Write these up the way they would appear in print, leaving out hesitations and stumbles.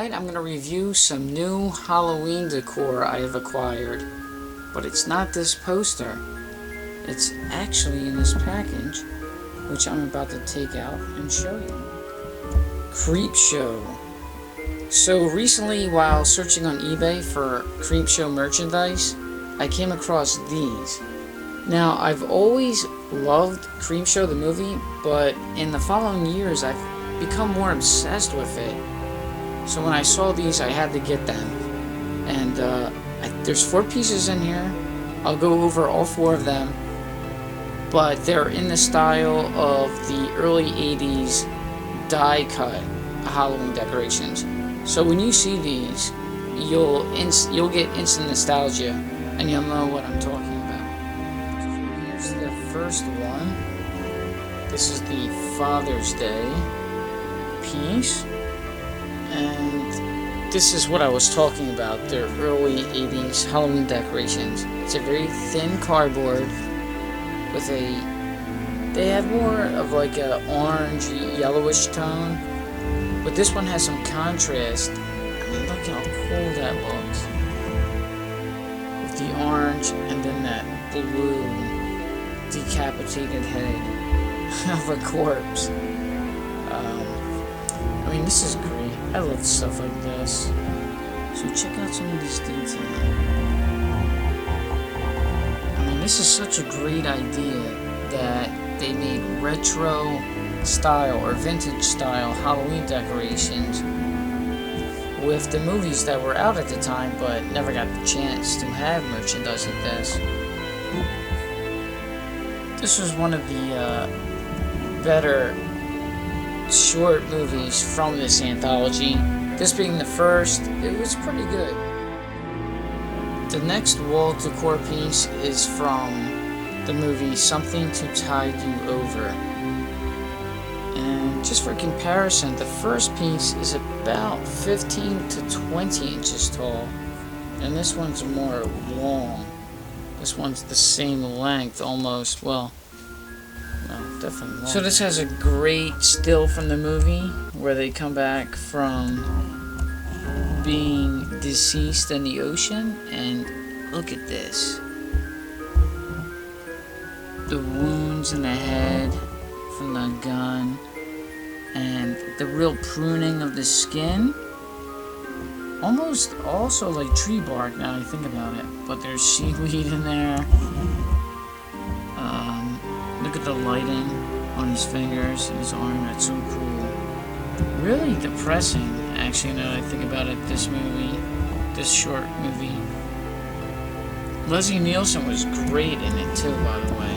Tonight I'm going to review some new Halloween decor I have acquired. But it's not this poster. It's actually in this package, which I'm about to take out and show you. Creepshow. So recently, while searching on eBay for Creepshow merchandise, I came across these. Now, I've always loved Creepshow the movie, but in the following years I've become more obsessed with it. So when I saw these, I had to get them. And there's 4 pieces in here. I'll go over all 4 of them. But they're in the style of the early 80s die-cut Halloween decorations. So when you see these, you'll get instant nostalgia, and you'll know what I'm talking about. Here's the first one. This is the Father's Day piece, and this is what I was talking about, the early 80s Halloween decorations. It's a very thin cardboard with they have more of like a orange yellowish tone, but this one has some contrast. I mean, look how cool that looks with the orange and then that blue decapitated head of a corpse. I mean, this is great. I love stuff like this. So check out some of these details. I mean, this is such a great idea that they made retro style or vintage style Halloween decorations with the movies that were out at the time but never got the chance to have merchandise like this. This was one of the better short movies from this anthology. This being the first, it was pretty good. The next wall decor piece is from the movie Something to Tide You Over. And just for comparison, the first piece is about 15 to 20 inches tall, and this one's more long. This one's the same length almost, well, definitely longer. So this has a great still from the movie where they come back from being deceased in the ocean, and look at this. The wounds in the head from the gun, and the real pruning of the skin. Almost also like tree bark now I think about it, but there's seaweed in there. Look at the lighting on his fingers and his arm, that's so cool. Really depressing, actually, now that I think about it, this movie, this short movie. Leslie Nielsen was great in it too, by the way.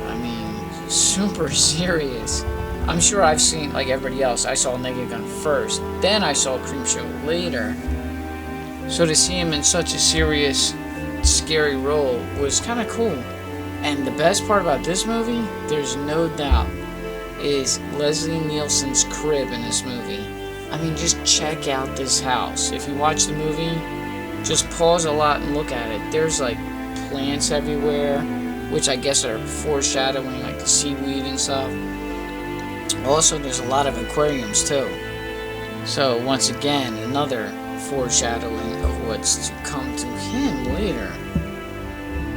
I mean, super serious. I'm sure I've seen, like everybody else, I saw Naked Gun first, then I saw Creepshow later. So to see him in such a serious, scary role was kind of cool. And the best part about this movie, there's no doubt, is Leslie Nielsen's crib in this movie. I mean, just check out this house. If you watch the movie, just pause a lot and look at it. There's like plants everywhere, which I guess are foreshadowing like the seaweed and stuff. Also, there's a lot of aquariums too. So once again, another foreshadowing of what's to come to him later.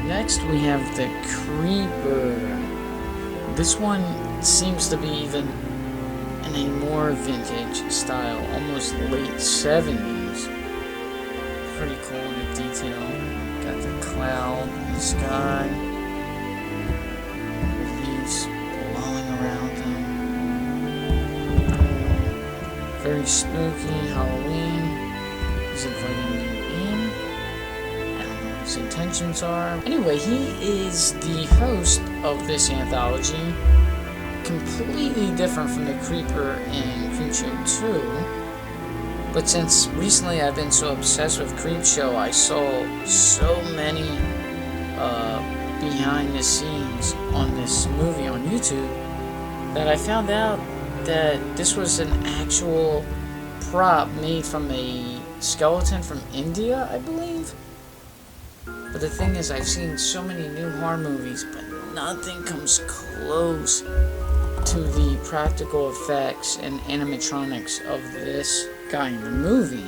Next, we have the Creeper. This one seems to be even in a more vintage style, almost late 70s. Pretty cool in the detail. Got the cloud in the sky, leaves blowing around them. Very spooky, Halloween. He's inviting you in. His intentions are. Anyway, he is the host of this anthology, completely different from the Creeper in Creepshow 2. But since recently I've been so obsessed with Creepshow, I saw so many behind the scenes on this movie on YouTube that I found out that this was an actual prop made from a skeleton from India, I believe. But the thing is, I've seen so many new horror movies, but nothing comes close to the practical effects and animatronics of this guy in the movie.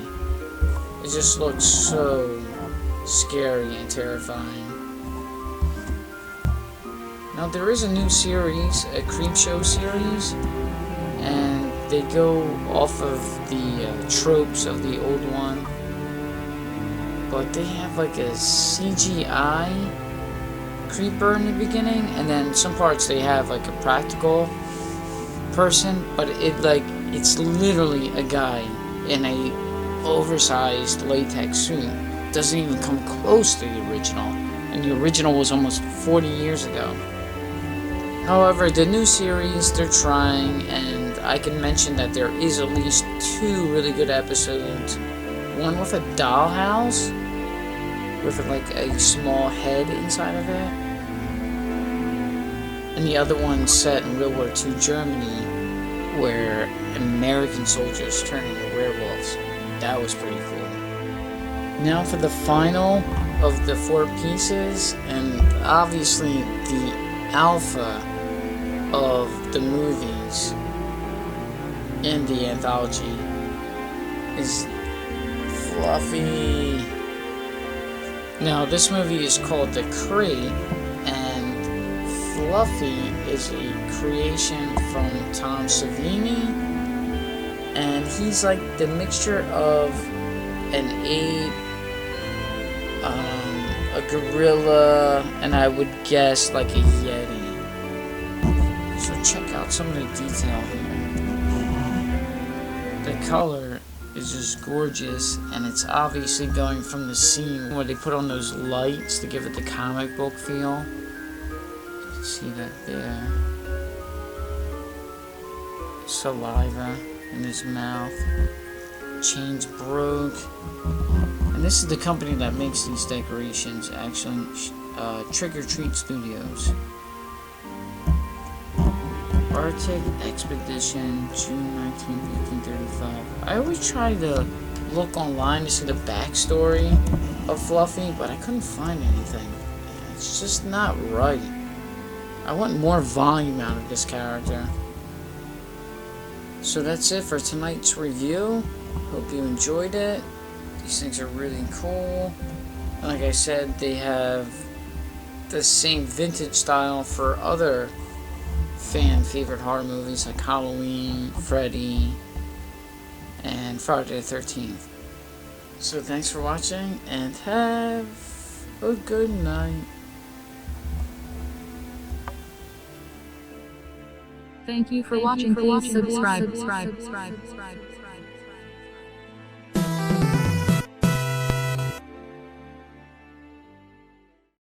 It just looks so scary and terrifying. Now there is a new series, a Creepshow series, and they go off of the tropes of the old one, but they have like a CGI creeper in the beginning, and then some parts they have like a practical person, but it's literally a guy in a oversized latex suit. Doesn't even come close to the original, and the original was almost 40 years ago. However, the new series, they're trying, and I can mention that there is at least 2 really good episodes. One with a dollhouse, with like a small head inside of it. And the other one set in World War II Germany, where American soldiers turn into werewolves. That was pretty cool. Now for the final of the 4 pieces, and obviously the alpha of the movies in the anthology is Fluffy. Now this movie is called The Crate, and Fluffy is a creation from Tom Savini, and he's like the mixture of an ape, a gorilla, and I would guess like a yeti. So check out some of the detail here. The color is just gorgeous, and it's obviously going from the scene where they put on those lights to give it the comic book feel. You can see that there. Saliva in his mouth. Chains broke. And this is the company that makes these decorations, actually, Trick or Treat Studios. Arctic Expedition, June 19, 1835. I always try to look online to see the backstory of Fluffy, but I couldn't find anything. It's just not right. I want more volume out of this character. So that's it for tonight's review. Hope you enjoyed it. These things are really cool. Like I said, they have the same vintage style for other fan favorite horror movies like Halloween, Freddy, and Friday the 13th. So thanks for watching, and have a good night. Thank you for watching. Please subscribe.